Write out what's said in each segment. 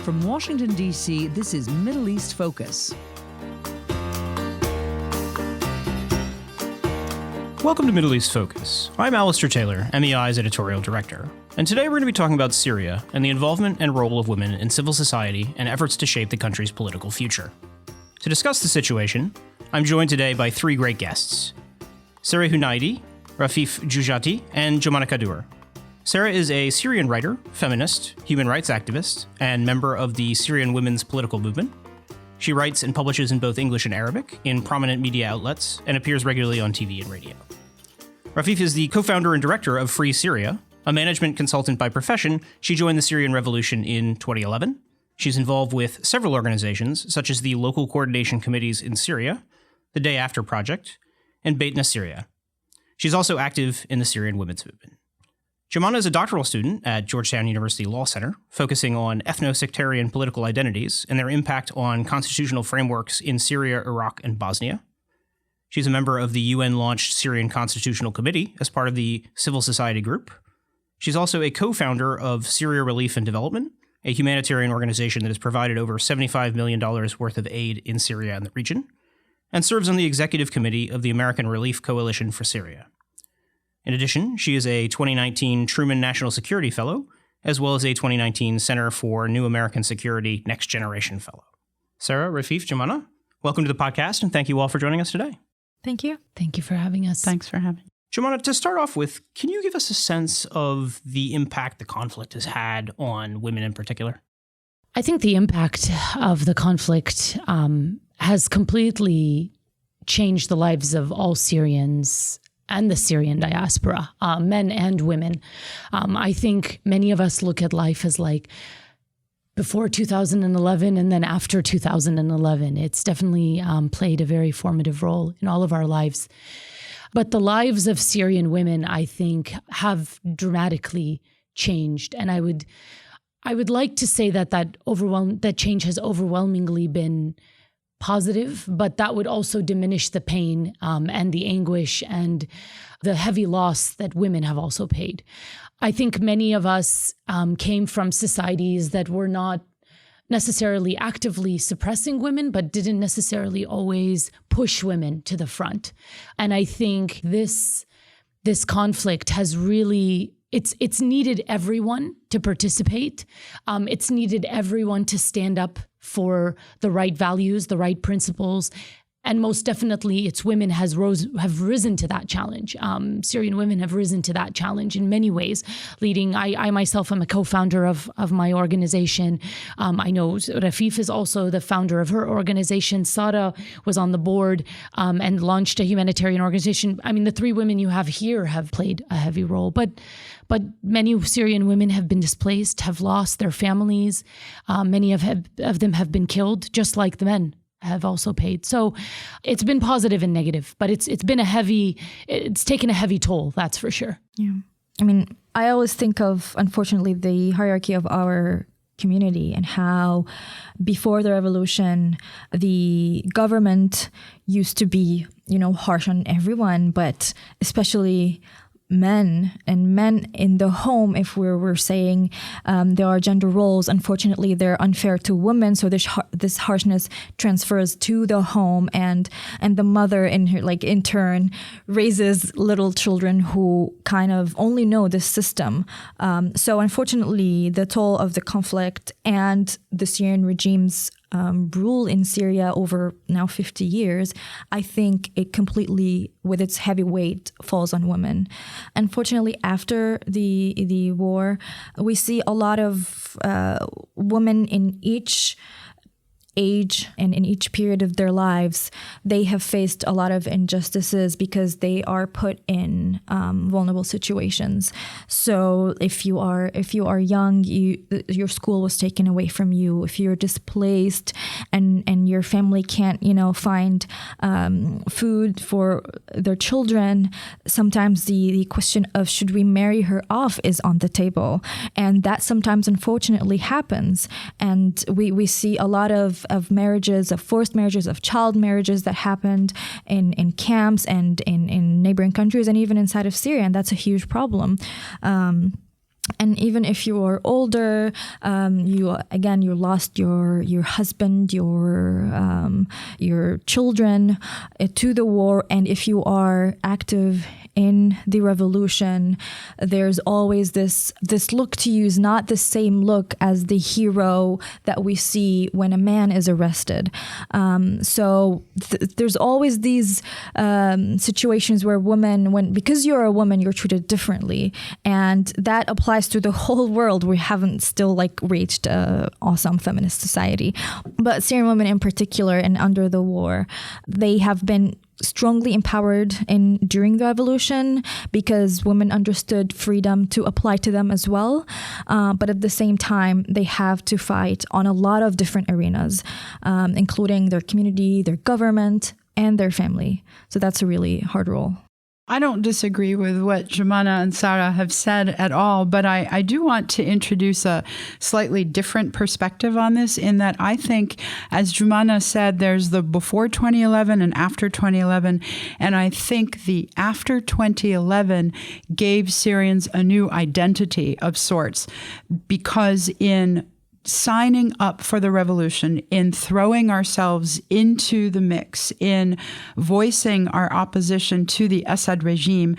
From Washington, D.C., this is Middle East Focus. Welcome to Middle East Focus. I'm Alistair Taylor, MEI's editorial director. And today we're going to be talking about Syria and the involvement and role of women in civil society and efforts to shape the country's political future. To discuss the situation, I'm joined today by three great guests: Sarah Hunaidi, Rafif Jouejati, and Jomana Qaddour. Sarah is a Syrian writer, feminist, human rights activist, and member of the Syrian women's political movement. She writes and publishes in both English and Arabic in prominent media outlets and appears regularly on TV and radio. Rafif is the co-founder and director of Free Syria. A management consultant by profession, she joined the Syrian revolution in 2011. She's involved with several organizations, such as the Local Coordination Committees in Syria, the Day After Project, and Beit Syria. She's also active in the Syrian women's movement. Jomana is a doctoral student at Georgetown University Law Center, focusing on ethno-sectarian political identities and their impact on constitutional frameworks in Syria, Iraq, and Bosnia. She's a member of the UN-launched Syrian Constitutional Committee as part of the Civil Society Group. She's also a co-founder of Syria Relief and Development, a humanitarian organization that has provided over $75 million worth of aid in Syria and the region, and serves on the executive committee of the American Relief Coalition for Syria. In addition, she is a 2019 Truman National Security Fellow, as well as a 2019 Center for New American Security Next Generation Fellow. Sarah, Rafif, Jomana, welcome to the podcast, and thank you all for joining us today. Thank you. Thank you for having us. Thanks for having me. Jomana, to start off with, can you give us a sense of the impact the conflict has had on women in particular? I think the impact of the conflict has completely changed the lives of all Syrians and the Syrian diaspora, men and women. I think many of us look at life as like before 2011 and then after 2011. It's definitely played a very formative role in all of our lives. But the lives of Syrian women, I think, have dramatically changed. And I would like to say that change has overwhelmingly been positive, but that would also diminish the pain and the anguish and the heavy loss that women have also paid. I think many of us came from societies that were not necessarily actively suppressing women, but didn't necessarily always push women to the front. And I think this conflict has really It's needed everyone to participate. It's needed everyone to stand up for the right values, the right principles. And most definitely, it's women have risen to that challenge. Syrian women have risen to that challenge in many ways, leading. I myself am a co-founder of my organization. I know Rafif is also the founder of her organization. Sarah was on the board and launched a humanitarian organization. I mean, the three women you have here have played a heavy role, but many Syrian women have been displaced, have lost their families. Many of them have been killed, just like the men have also paid. So it's been positive and negative, but it's taken a heavy toll, that's for sure. Yeah. I mean, I always think of, unfortunately, the hierarchy of our community and how before the revolution, the government used to be, harsh on everyone, but especially men in the home. If we're saying there are gender roles, unfortunately they're unfair to women, so this harshness transfers to the home, and the mother in turn raises little children who kind of only know this system. So unfortunately, the toll of the conflict and the Syrian regime's rule in Syria over now 50 years, I think it completely, with its heavy weight, falls on women. Unfortunately, after the war, we see a lot of women in each age and in each period of their lives, they have faced a lot of injustices because they are put in vulnerable situations. So if you are young, your school was taken away from you. If you're displaced and your family can't, find food for their children, sometimes the question of should we marry her off is on the table. And that sometimes unfortunately happens. And we see a lot of marriages, of forced marriages, of child marriages that happened in camps and in neighboring countries and even inside of Syria. And that's a huge problem. And even if you are older, you lost your husband, your children to the war. And if you are active in the revolution, there's always this look to you is not the same look as the hero that we see when a man is arrested. So there's always these situations where because you're a woman, you're treated differently, and that applies to the whole world. We haven't still reached an awesome feminist society, but Syrian women in particular, and under the war, they have been strongly empowered during the revolution because women understood freedom to apply to them as well. But at the same time, they have to fight on a lot of different arenas, including their community, their government, and their family. So that's a really hard role. I don't disagree with what Jomana and Sarah have said at all, but I do want to introduce a slightly different perspective on this, in that I think, as Jomana said, there's the before 2011 and after 2011, and I think the after 2011 gave Syrians a new identity of sorts, because in signing up for the revolution, in throwing ourselves into the mix, in voicing our opposition to the Assad regime,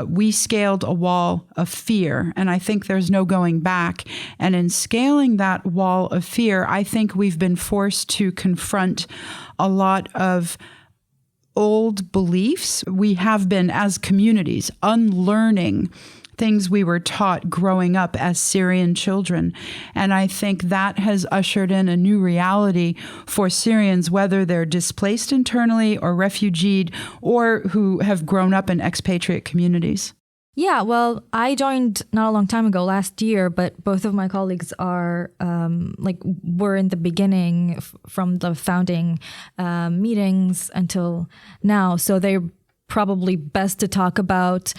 we scaled a wall of fear, and I think there's no going back. And in scaling that wall of fear, I think we've been forced to confront a lot of old beliefs. We have been, as communities, unlearning things we were taught growing up as Syrian children. And I think that has ushered in a new reality for Syrians, whether they're displaced internally or refugeed, or who have grown up in expatriate communities. Yeah, well, I joined not a long time ago, last year, but both of my colleagues are were in the beginning from the founding meetings until now. So they're probably best to talk about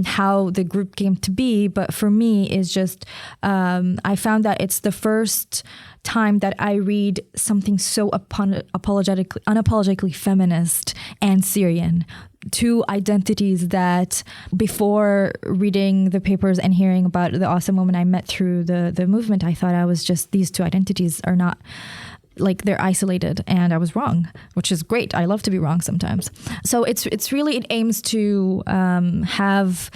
how the group came to be. But for me, it's just, I found that it's the first time that I read something so unapologetically feminist and Syrian. Two identities that before reading the papers and hearing about the awesome woman I met through the movement, I thought I was just, these two identities are not, they're isolated, and I was wrong, which is great. I love to be wrong sometimes. So it's really, it aims to have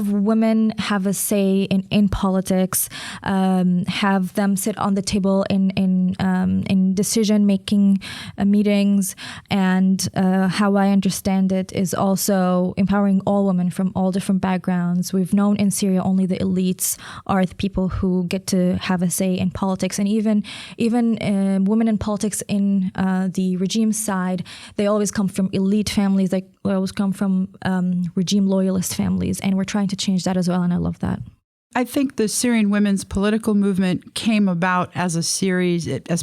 women have a say in politics, have them sit on the table in decision making meetings, and how I understand it is also empowering all women from all different backgrounds. We've known in Syria only the elites are the people who get to have a say in politics, and even women in politics in the regime side, they always come from elite families. They always come from regime loyalist families, and we're trying to change that as well, and I love that. I think the Syrian women's political movement came about as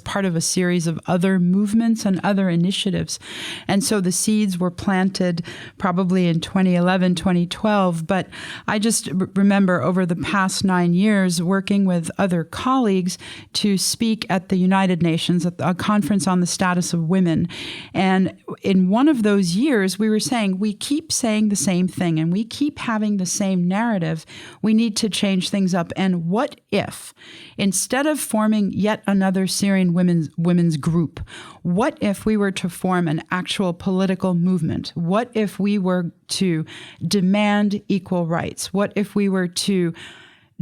part of a series of other movements and other initiatives. And so the seeds were planted probably in 2011, 2012. But I just remember over the past 9 years working with other colleagues to speak at the United Nations, at a conference on the status of women. And in one of those years, we were saying, we keep saying the same thing and we keep having the same narrative. We need to change things up. And what if, instead of forming yet another Syrian women's group, what if we were to form an actual political movement? What if we were to demand equal rights? What if we were to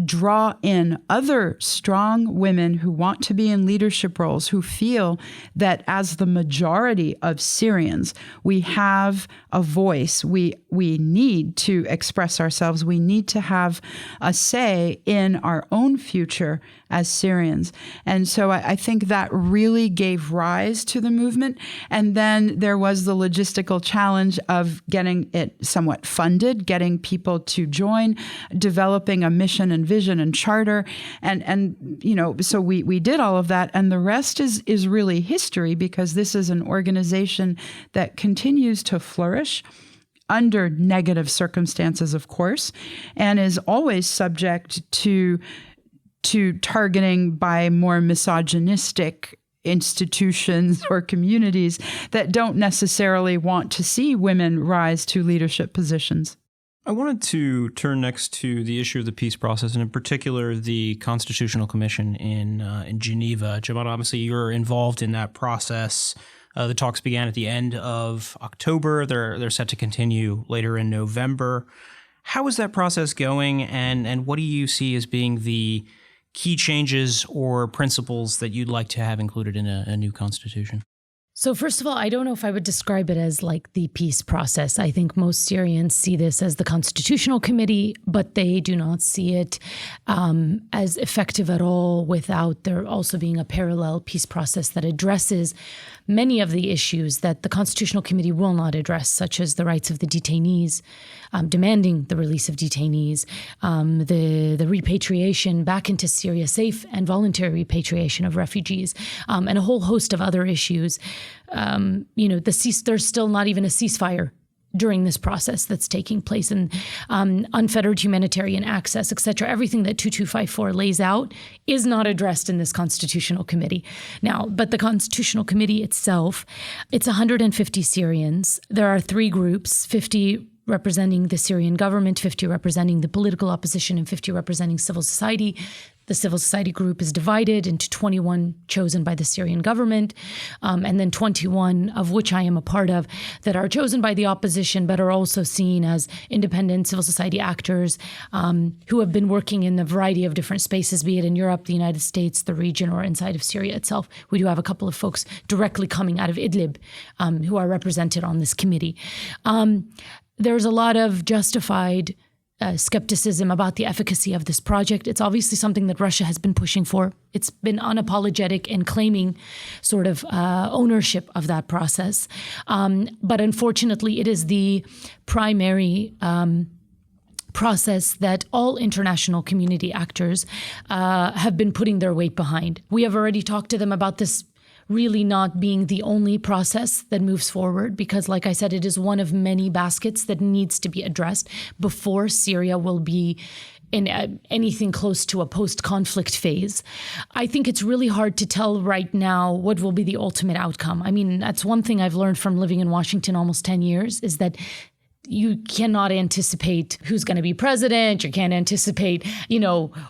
draw in other strong women who want to be in leadership roles, who feel that as the majority of Syrians, we have a voice. We need to express ourselves. We need to have a say in our own future as Syrians. And so I think that really gave rise to the movement. And then there was the logistical challenge of getting it somewhat funded, getting people to join, developing a mission and vision and charter. And so we did all of that. And the rest is really history, because this is an organization that continues to flourish under negative circumstances, of course, and is always subject to targeting by more misogynistic institutions or communities that don't necessarily want to see women rise to leadership positions. I wanted to turn next to the issue of the peace process, and in particular, the Constitutional Commission in Geneva. Jomana, obviously, you're involved in that process. The talks began at the end of October. They're set to continue later in November. How is that process going, and what do you see as being the key changes or principles that you'd like to have included in a new constitution? So first of all, I don't know if I would describe it as like the peace process. I think most Syrians see this as the Constitutional Committee, but they do not see it as effective at all without there also being a parallel peace process that addresses many of the issues that the Constitutional Committee will not address, such as the rights of the detainees, demanding the release of detainees, the repatriation back into Syria, safe and voluntary repatriation of refugees, and a whole host of other issues. There's still not even a ceasefire during this process that's taking place, and unfettered humanitarian access, et cetera. Everything that 2254 lays out is not addressed in this Constitutional Committee. Now, but the Constitutional Committee itself, it's 150 Syrians. There are three groups, 50 representing the Syrian government, 50 representing the political opposition, and 50 representing civil society. The civil society group is divided into 21 chosen by the Syrian government, and then 21 of which I am a part of that are chosen by the opposition, but are also seen as independent civil society actors who have been working in a variety of different spaces, be it in Europe, the United States, the region, or inside of Syria itself. We do have a couple of folks directly coming out of Idlib who are represented on this committee. There's a lot of justified skepticism about the efficacy of this project. It's obviously something that Russia has been pushing for. It's been unapologetic in claiming sort of ownership of that process. But unfortunately, it is the primary process that all international community actors have been putting their weight behind. We have already talked to them about this really not being the only process that moves forward, because like I said, it is one of many baskets that needs to be addressed before Syria will be in anything close to a post-conflict phase. I think it's really hard to tell right now what will be the ultimate outcome. I mean, that's one thing I've learned from living in Washington almost 10 years, is that you cannot anticipate who's going to be president. You can't anticipate,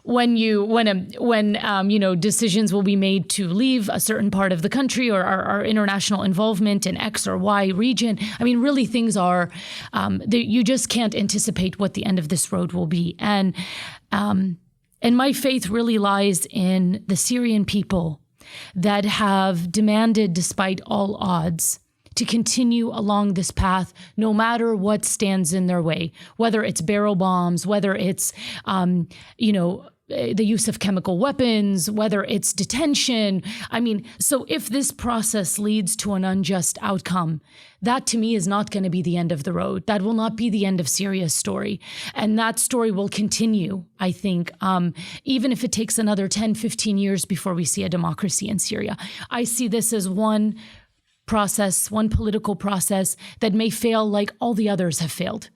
when decisions will be made to leave a certain part of the country, or our international involvement in X or Y region. I mean, really, things are, you just can't anticipate what the end of this road will be. And my faith really lies in the Syrian people that have demanded, despite all odds, to continue along this path, no matter what stands in their way, whether it's barrel bombs, whether it's, the use of chemical weapons, whether it's detention. I mean, so if this process leads to an unjust outcome, that to me is not going to be the end of the road. That will not be the end of Syria's story. And that story will continue, I think, even if it takes another 10, 15 years before we see a democracy in Syria. I see this as one process, one political process that may fail like all the others have failed.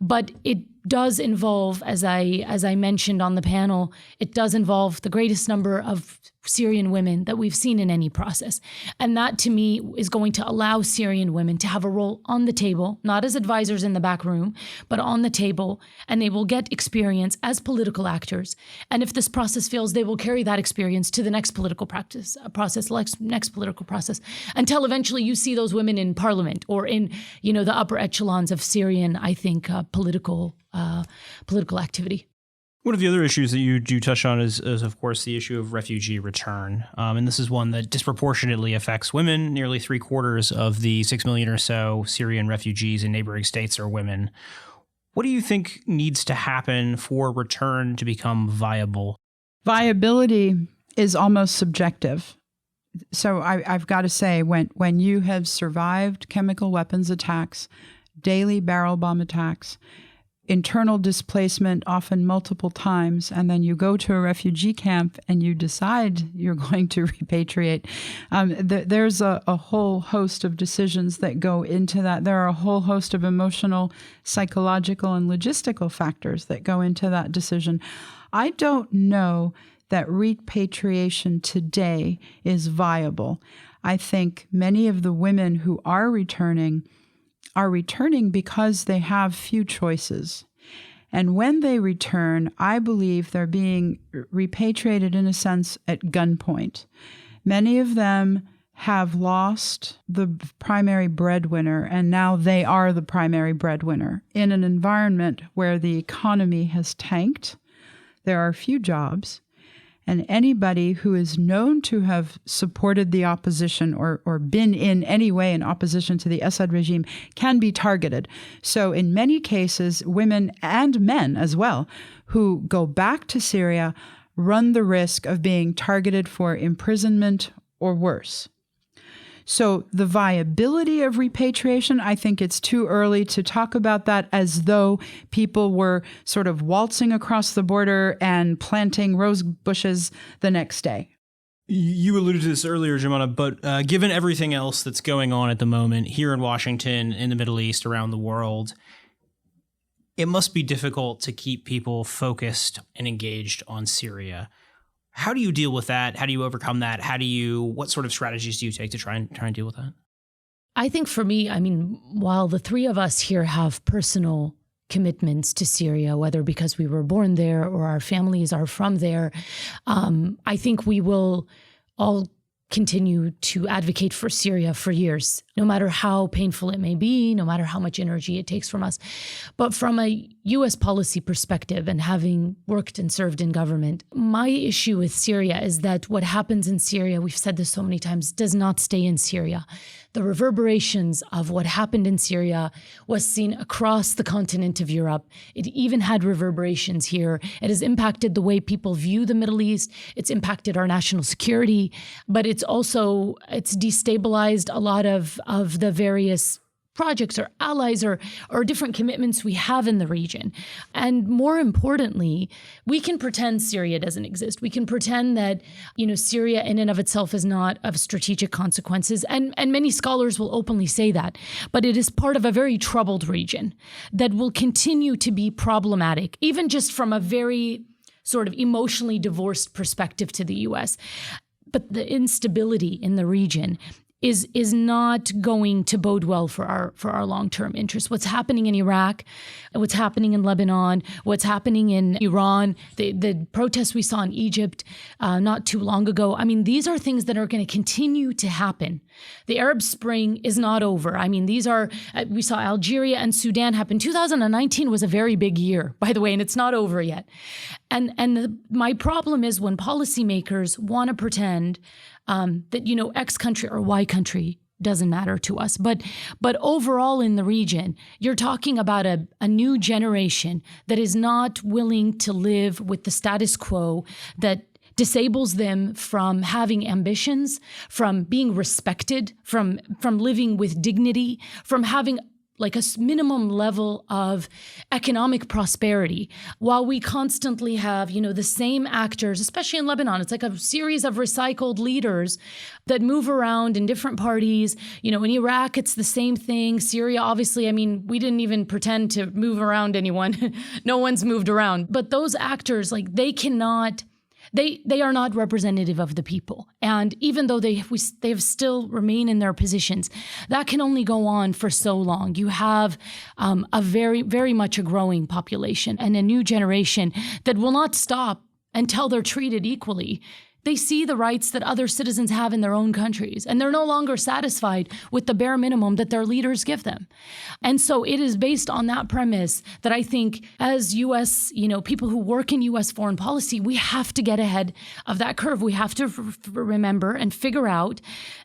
But it does involve, as I mentioned on the panel, it does involve the greatest number of Syrian women that we've seen in any process. And that, to me, is going to allow Syrian women to have a role on the table, not as advisors in the back room, but on the table. And they will get experience as political actors. And if this process fails, they will carry that experience to the next political next political process, until eventually you see those women in parliament or in, the upper echelons of Syrian, I think, political activity. One of the other issues that you do touch on is of course, the issue of refugee return. And this is one that disproportionately affects women. Nearly 3/4 of the 6 million or so Syrian refugees in neighboring states are women. What do you think needs to happen for return to become viable? Viability is almost subjective. So I've got to say, when you have survived chemical weapons attacks, daily barrel bomb attacks, internal displacement often multiple times, and then you go to a refugee camp and you decide you're going to repatriate. There's a whole host of decisions that go into that. There are a whole host of emotional, psychological, and logistical factors that go into that decision. I don't know that repatriation today is viable. I think many of the women who are returning because they have few choices. And when they return, I believe they're being repatriated in a sense at gunpoint. Many of them have lost the primary breadwinner, and now they are the primary breadwinner in an environment where the economy has tanked. There are few jobs, and anybody who is known to have supported the opposition or been in any way in opposition to the Assad regime can be targeted. So in many cases, women and men as well who go back to Syria run the risk of being targeted for imprisonment or worse. So the viability of repatriation, I think it's too early to talk about that as though people were sort of waltzing across the border and planting rose bushes the next day. You alluded to this earlier, Jomana, but given everything else that's going on at the moment here in Washington, in the Middle East, around the world, it must be difficult to keep people focused and engaged on Syria. How do you deal with that? How do you overcome that? What sort of strategies do you take to try and deal with that? I think for me, I mean, while the three of us here have personal commitments to Syria, whether because we were born there or our families are from there, I think we will all continue to advocate for Syria for years, no matter how painful it may be, no matter how much energy it takes from us. But from a U.S. policy perspective, and having worked and served in government, my issue with Syria is that what happens in Syria, we've said this so many times, does not stay in Syria. The reverberations of what happened in Syria was seen across the continent of Europe. It even had reverberations here. It has impacted the way people view the Middle East. It's impacted our national security, but it's destabilized a lot of the various projects or allies or different commitments we have in the region. And more importantly, we can pretend Syria doesn't exist. We can pretend that, Syria in and of itself is not of strategic consequences. And many scholars will openly say that. But it is part of a very troubled region that will continue to be problematic, even just from a very sort of emotionally divorced perspective to the U.S. But the instability in the region is not going to bode well for our long-term interests. What's happening in Iraq, what's happening in Lebanon, what's happening in Iran, the protests we saw in Egypt not too long ago. I mean, these are things that are going to continue to happen. The Arab Spring is not over. I mean, we saw Algeria and Sudan happen. 2019 was a very big year, by the way, and it's not over yet. My problem is when policymakers want to pretend that, X country or Y country doesn't matter to us. But overall in the region, you're talking about a new generation that is not willing to live with the status quo that disables them from having ambitions, from being respected, from living with dignity, from having like a minimum level of economic prosperity, while we constantly have, the same actors, especially in Lebanon. It's like a series of recycled leaders that move around in different parties. In Iraq, it's the same thing. Syria, obviously, I mean, we didn't even pretend to move around anyone. No one's moved around. But those actors, they cannot... They are not representative of the people. And even though they have still remain in their positions, that can only go on for so long. You have a very, very much a growing population and a new generation that will not stop until they're treated equally. They see the rights that other citizens have in their own countries, and they're no longer satisfied with the bare minimum that their leaders give them. And so it is based on that premise that I think as U.S., people who work in U.S. foreign policy, we have to get ahead of that curve. We have to remember and figure out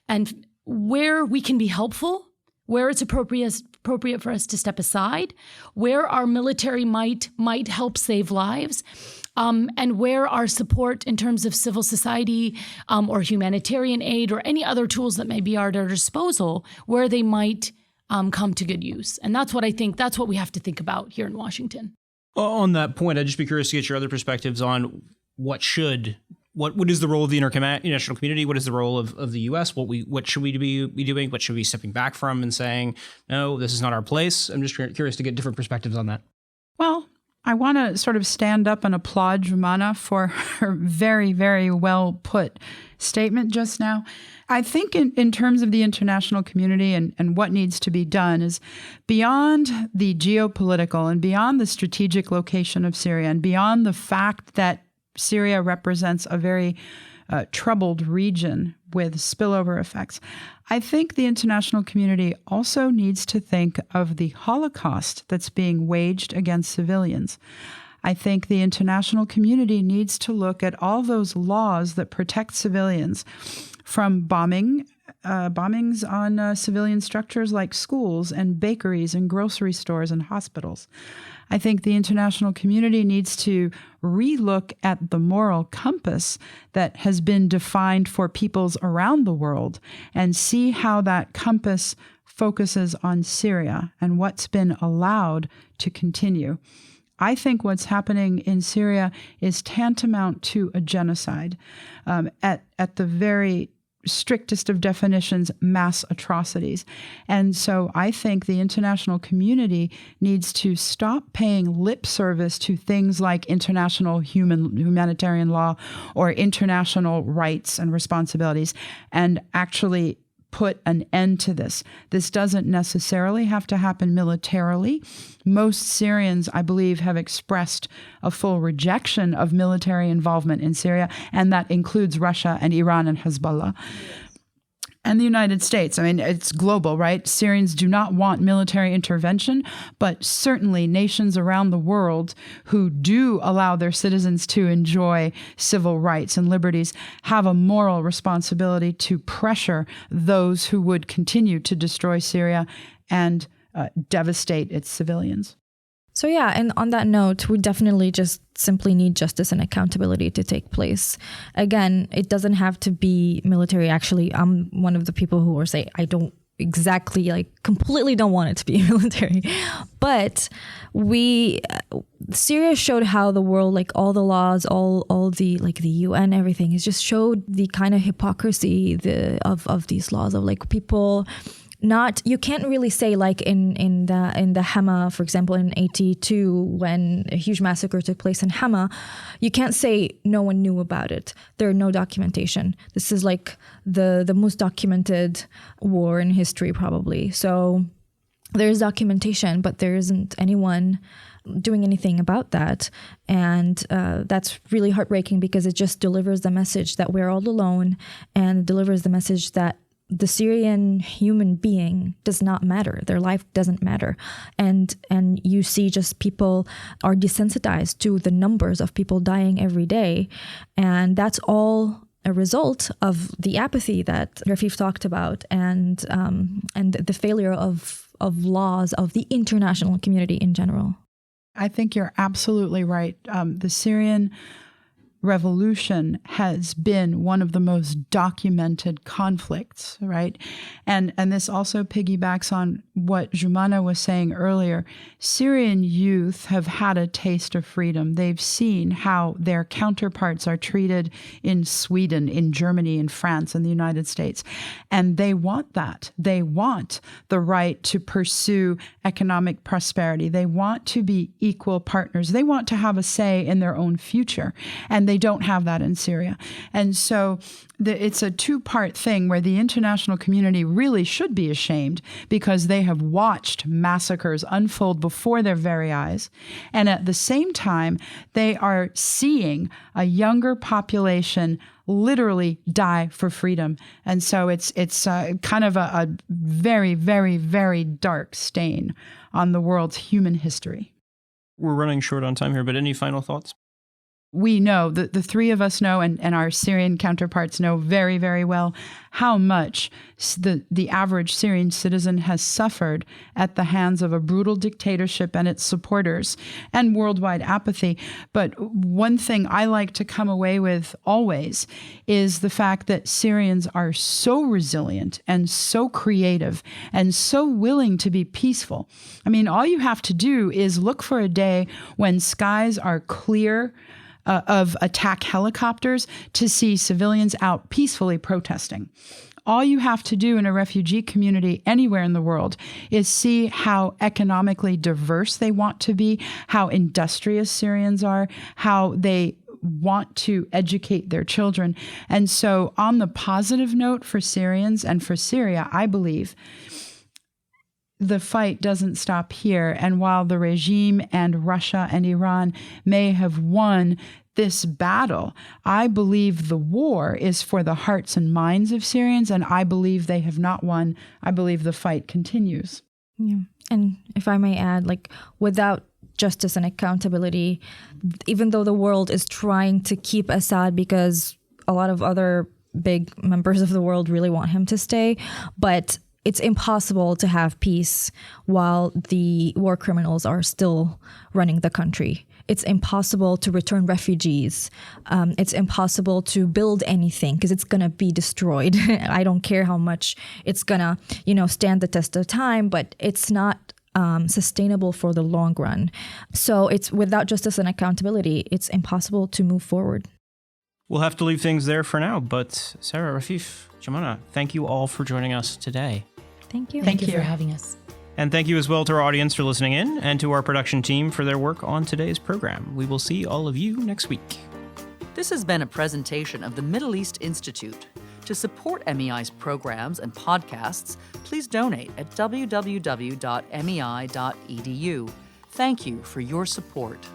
and where we can be helpful, where it's appropriate for us to step aside, where our military might help save lives, and where our support in terms of civil society or humanitarian aid or any other tools that may be at our disposal, where they might come to good use. And that's what we have to think about here in Washington. On that point, I'd just be curious to get your other perspectives on what is the role of the international community? What is the role of the U.S.? What should we be doing? What should we be stepping back from and saying, no, this is not our place? I'm just curious to get different perspectives on that. Well, I want to sort of stand up and applaud Jomana for her very, very well put statement just now. I think in terms of the international community and what needs to be done is beyond the geopolitical and beyond the strategic location of Syria and beyond the fact that Syria represents a very troubled region with spillover effects. I think the international community also needs to think of the Holocaust that's being waged against civilians. I think the international community needs to look at all those laws that protect civilians from bombings on civilian structures like schools and bakeries and grocery stores and hospitals. I think the international community needs to relook at the moral compass that has been defined for peoples around the world and see how that compass focuses on Syria and what's been allowed to continue. I think what's happening in Syria is tantamount to a genocide. At the very strictest of definitions, mass atrocities. And so I think the international community needs to stop paying lip service to things like international humanitarian law or international rights and responsibilities and actually put an end to this. This doesn't necessarily have to happen militarily. Most Syrians, I believe, have expressed a full rejection of military involvement in Syria, and that includes Russia and Iran and Hezbollah. And the United States. I mean, it's global, right? Syrians do not want military intervention, but certainly nations around the world who do allow their citizens to enjoy civil rights and liberties have a moral responsibility to pressure those who would continue to destroy Syria and devastate its civilians. So yeah, and on that note, we definitely just simply need justice and accountability to take place. Again, it doesn't have to be military. Actually, I'm one of the people who are say I don't exactly completely don't want it to be military. But Syria showed how the world, all the laws, all the the UN, everything, it just showed the kind of hypocrisy of these laws of people. You can't really say in the Hama, for example, in 82, when a huge massacre took place in Hama, you can't say no one knew about it. There are no documentation. This is the most documented war in history, probably. So there's documentation, but there isn't anyone doing anything about that. And that's really heartbreaking because it just delivers the message that we're all alone, and it delivers the message that the Syrian human being does not matter. Their life doesn't matter. And you see just people are desensitized to the numbers of people dying every day. And that's all a result of the apathy that Rafif talked about and the failure of laws of the international community in general. I think you're absolutely right. The Syrian revolution has been one of the most documented conflicts, right? And this also piggybacks on what Jomana was saying earlier. Syrian youth have had a taste of freedom. They've seen how their counterparts are treated in Sweden, in Germany, in France, in the United States. And they want that. They want the right to pursue economic prosperity. They want to be equal partners. They want to have a say in their own future. And they don't have that in Syria. And so it's a two-part thing where the international community really should be ashamed because they have watched massacres unfold before their very eyes. And at the same time, they are seeing a younger population literally die for freedom. And so it's kind of a very, very, very dark stain on the world's human history. We're running short on time here, but any final thoughts? We know, the three of us know, and our Syrian counterparts know very, very well how much the average Syrian citizen has suffered at the hands of a brutal dictatorship and its supporters and worldwide apathy. But one thing I like to come away with always is the fact that Syrians are so resilient and so creative and so willing to be peaceful. I mean, all you have to do is look for a day when skies are clear of attack helicopters to see civilians out peacefully protesting. All you have to do in a refugee community anywhere in the world is see how economically diverse they want to be, how industrious Syrians are, how they want to educate their children. And so on the positive note for Syrians and for Syria, I believe the fight doesn't stop here. And while the regime and Russia and Iran may have won this battle, I believe the war is for the hearts and minds of Syrians, and I believe they have not won. I believe the fight continues. Yeah. And if I may add, like, without justice and accountability, even though the world is trying to keep Assad because a lot of other big members of the world really want him to stay, but it's impossible to have peace while the war criminals are still running the country. It's impossible to return refugees. It's impossible to build anything because it's going to be destroyed. I don't care how much it's going to, stand the test of time, but it's not sustainable for the long run. So it's without justice and accountability, it's impossible to move forward. We'll have to leave things there for now, but Sarah, Rafif, Jomana, thank you all for joining us today. Thank you. Thank you for having us. And thank you as well to our audience for listening in and to our production team for their work on today's program. We will see all of you next week. This has been a presentation of the Middle East Institute. To support MEI's programs and podcasts, please donate at www.mei.edu. Thank you for your support.